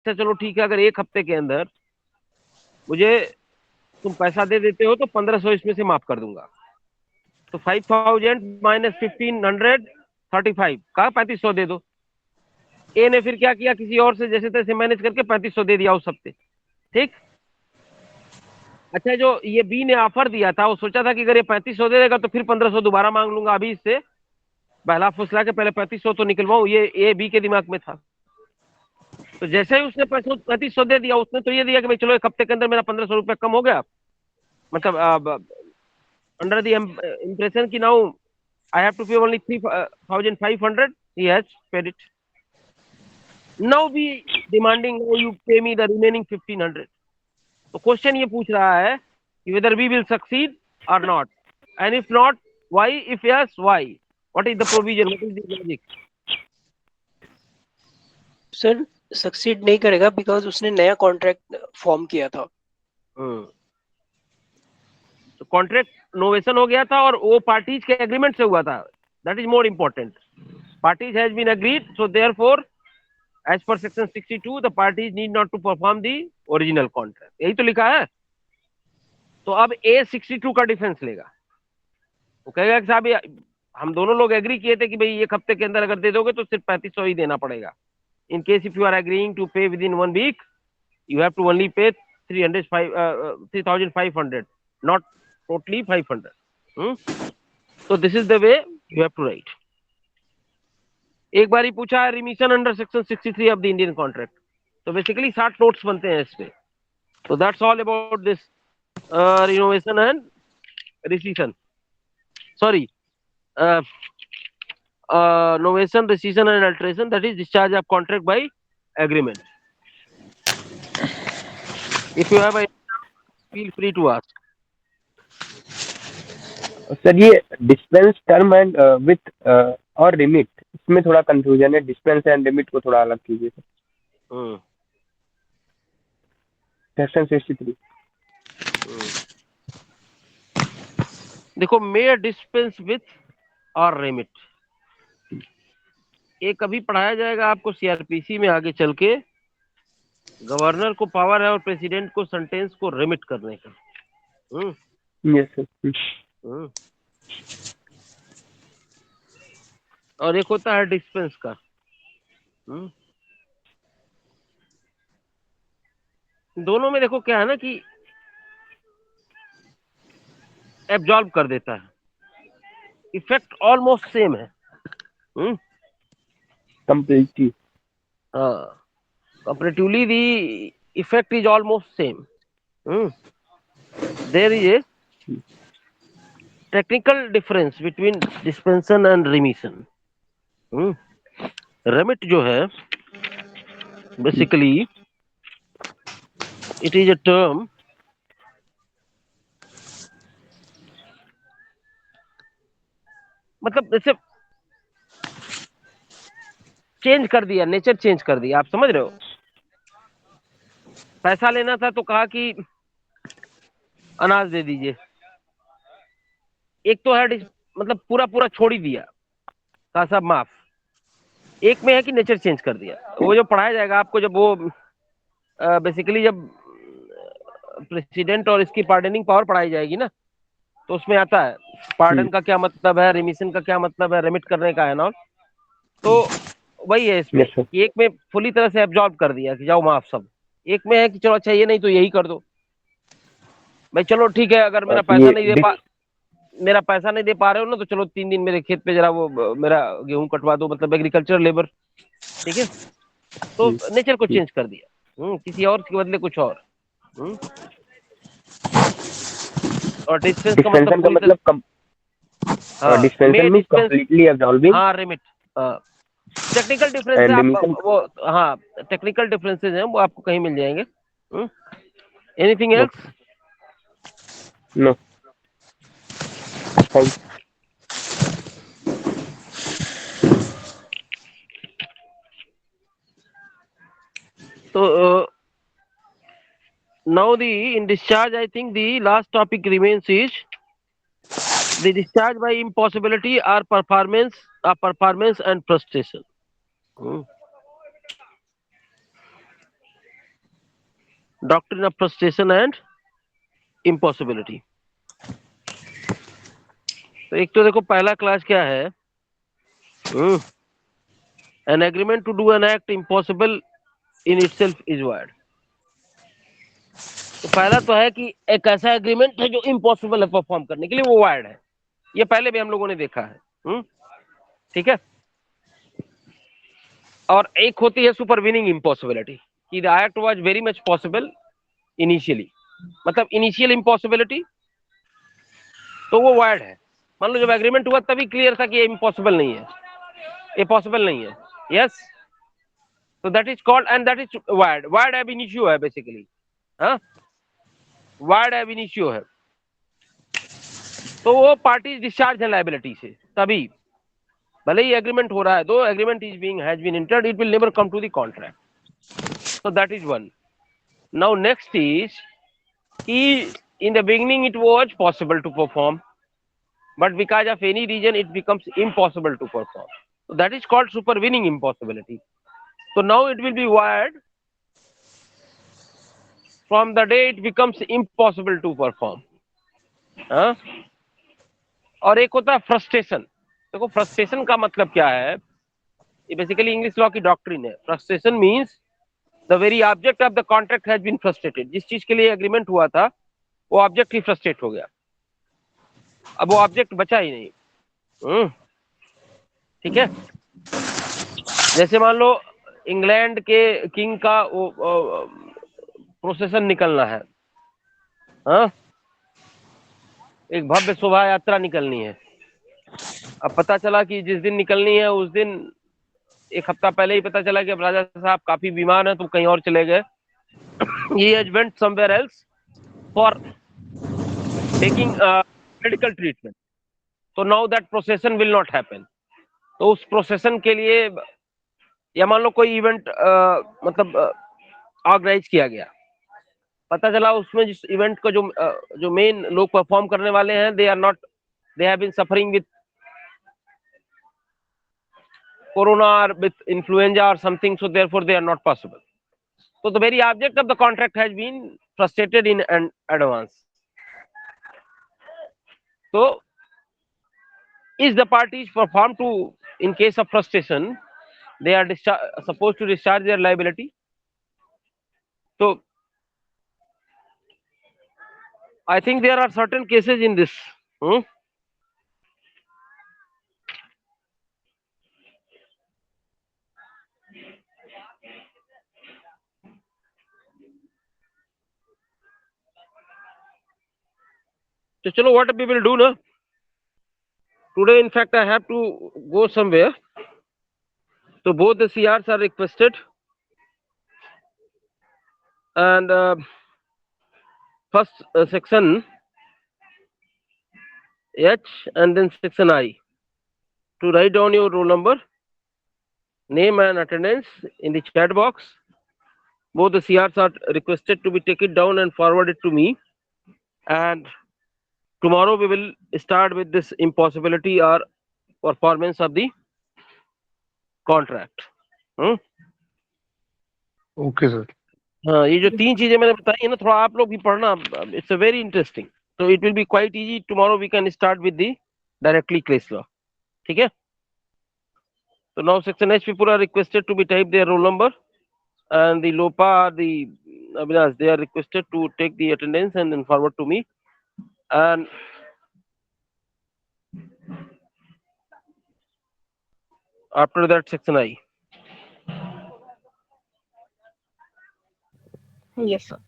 अच्छा चलो ठीक है, अगर एक हफ्ते के अंदर मुझे तुम पैसा दे देते हो तो 1500 इसमें से माफ कर दूंगा। तो 5000 माइनस 1500, 35 का 3500 दे दो। ए ने फिर क्या किया, किसी और से जैसे तैसे मैनेज करके 3500 दे दिया उस हफ्ते। ठीक। अच्छा, जो ये बी ने ऑफर दिया था, वो सोचा था कि अगर ये 3500 दे देगा तो फिर 1500 दोबारा मांग लूंगा अभी इससे, पहला फुसला के पहले 3500 तो निकलवाऊं, ये ए बी के दिमाग में था। तो जैसे ही उसने 3500 दे दिया, उसने तो ये दिया कि भाई चलो एक हफ्ते के अंदर मेरा 1500 रुपया कम हो गया, मतलब अंडर द impression कि now I have to pay only 3500, he has paid it. Now we demanding now you pay me the remaining 1500. तो क्वेश्चन ये पूछ रहा है कि whether we will succeed or not, and if not, why? If yes, why? What is the provision? What is the logic? Sir succeed नहीं करेगा because उसने नया कॉन्ट्रैक्ट फॉर्म किया था। तो कॉन्ट्रैक्ट नोवेशन हो गया था और वो पार्टीज के एग्रीमेंट से हुआ था। That is more important. Parties has been agreed, so therefore as per section 62 the parties need not to perform the original contract, यही तो लिखा है। तो अब ए 62 का डिफेंस लेगा, वो कहेगा कि साहब हम दोनों लोग एग्री किए थे कि भाई एक हफ्ते के अंदर अगर दे दोगे तो सिर्फ 3500 ही देना पड़ेगा। In case if you are agreeing to pay within 1 week, you have to only pay 3500, not totally 500. So this is the way you have to write. एक बार ही पूछा है remission under section 63 of the Indian contract, तो basically 60 notes बनते हैं इस पे। तो that's all about this renovation and rescission, sorry novation, rescission and alteration, that is discharge of contract by agreement. If you have a, feel free to ask. Sir ये dispense term and with और remit, इसमें थोड़ा confusion है। Dispense and remit को थोड़ा अलग कीजिए sir. Section 63। देखो, मे डिस्पेंस विथ और रेमिट, ये कभी पढ़ाया जाएगा आपको सीआरपीसी में आगे चल के। गवर्नर को पावर है और प्रेसिडेंट को सेंटेंस को रेमिट करने का। Yes sir. और एक होता है डिस्पेंस का। दोनों में देखो क्या है ना कि एब्जॉर्ब कर देता है, इफेक्ट ऑलमोस्ट सेम है। Completely comparatively the effect is almost same. There is a technical difference between dispensation and remission. Remit जो है basically it is a term मतलब जैसे चेंज कर दिया, नेचर चेंज कर दिया, आप समझ रहे हो। पैसा लेना था तो कहा कि अनाज दे दीजिए, एक तो है मतलब पूरा पूरा छोड़ ही दिया, कहा साहब माफ। एक में है कि नेचर चेंज कर दिया। वो जो पढ़ाया जाएगा आपको, जब वो बेसिकली जब प्रेसिडेंट और इसकी पार्डनिंग पावर पढ़ाई जाएगी ना, तो उसमें आता है पार्डन का क्या मतलब है, रिमिशन का क्या मतलब है, रेमिट करने का है ना। तो वही है इसमें, एक में फुली तरह से एब्जॉर्ब कर दिया कि जाओ माफ सब। एक में है कि चलो अच्छा ये नहीं तो यही कर दो भाई, चलो ठीक है, अगर मेरा पैसा नहीं दे पा रहे हो ना, तो चलो 3 दिन मेरे खेत पे जरा वो मेरा गेहूं कटवा दो, मतलब एग्रीकल्चर लेबर। ठीक है, तो नेचर को चेंज कर दिया, किसी और के बदले कुछ और। और डिस्पेंस का मतलब पूरी तरह, डिस्पेंशन मींस कंप्लीटली एब्जॉर्बिंग। हाँ रेमिट। टेक्निकल डिफरेंस है आप वो, हाँ टेक्निकल डिफरेंसेस हैं वो आपको कहीं मिल जाएंगे। Anything else? No thank. तो now in discharge, I think the last topic remains is the discharge by impossibility or performance and frustration. Doctrine of frustration and impossibility. तो एक तो देखो पहला क्लास क्या है, an agreement to do an act impossible in itself is void. तो पहला तो है कि एक ऐसा एग्रीमेंट है जो इम्पॉसिबल है परफॉर्म करने के लिए, वो वायर्ड है। ये पहले भी हम लोगों ने देखा है। ठीक है। और एक होती है सुपरवीनिंग इम्पॉसिबिलिटी, कि the act was very much possible initially, मतलब इनिशियल इम्पॉसिबिलिटी, तो वो वायर्ड है। मान लो जब एग्रीमेंट हुआ तभी क्लियर था कि ये इम्पॉसिबल नहीं है, ये पॉसिबल नहीं है। यस, तो that is called and that is wired. Wired एब इनिशियो है बेसिकली। हाँ, वायर्ड एब इनिशियो है। तो वो पार्टीज डिस्चार्ज है लायबिलिटी से तभी, भले ही एग्रीमेंट हो रहा है, दो agreement is being has been entered, it will never come to the contract. So that is one. Now next is कि in the beginning it was possible to perform, but because of any reason it becomes impossible to perform. So that is called supervening impossibility. So now it will be wired from the day it becomes impossible to perform. हाँ? और एक होता है frustration. देखो frustration का मतलब क्या है, ये बेसिकली इंग्लिश लॉ की डॉक्ट्रिन है। Frustration means the very object of the contract has been frustrated. जिस चीज के लिए एग्रीमेंट हुआ था वो ऑब्जेक्ट ही फ्रस्ट्रेट हो गया, अब वो ऑब्जेक्ट बचा ही नहीं। ठीक है। जैसे मान लो इंग्लैंड के किंग का वो प्रोसेशन निकलना है, हाँ, एक भव्य शोभा यात्रा निकलनी है। अब पता चला कि जिस दिन निकलनी है उस दिन एक हफ्ता पहले ही पता चला कि अब राजा साहब काफी बीमार हैं, तो कहीं और चले गए। he has went somewhere else for taking medical treatment, so now that procession will not happen। तो उस प्रोसेशन के लिए, या मान लो कोई इवेंट मतलब ऑर्गेनाइज किया गया, पता चला उसमें जिस इवेंट को जो मेन लोग परफॉर्म करने वाले हैं, they are not, they have been suffering with corona और विद इन्फ्लुएंजा और something, so therefore they are not possible. So the very object of the contract has been frustrated in advance. So is the parties perform to, in case of frustration, they are supposed to discharge their liability. So I think there are certain cases in this। So chalo, what we will do now? Today, in fact, I have to go somewhere. So both the CRs are requested, and first section H and then section I, to write down your roll number, name and attendance in the chat box. Both the CRs are requested to be taken down and forwarded to me. And tomorrow we will start with this impossibility or performance of the contract। Okay sir. हाँ, ये जो तीन चीजें मैंने बताई है ना, थोड़ा आप लोग भी पढ़ना, इट्स अ वेरी इंटरेस्टिंग। तो it will be quite easy. Tomorrow we can start with the directly case law. ठीक है। तो now section H people are requested to be type their roll number, and the LOPA, the Abhilash, they are requested to take the attendance and then forward to me. And after that section I. Yes, sir.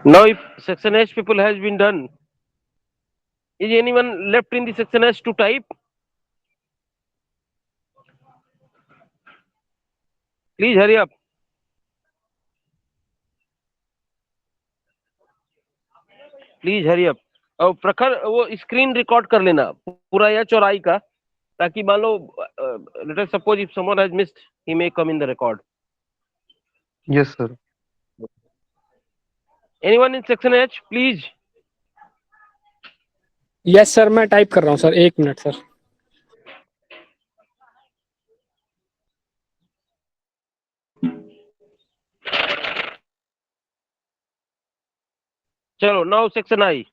Now, if section H people has been done, is anyone left in the section H to type? Please hurry up. Please hurry up. और प्रखर वो screen record कर लेना पूरा H और आई का, ताकि मान लो let us suppose if someone has missed he may come in the record. Yes sir. Anyone in section H please. Yes sir, मैं टाइप कर रहा हूँ सर, 1 मिनट सर। चलो नाउ सेक्शन आई।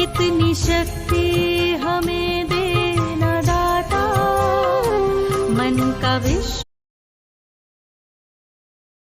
इतनी शक्ति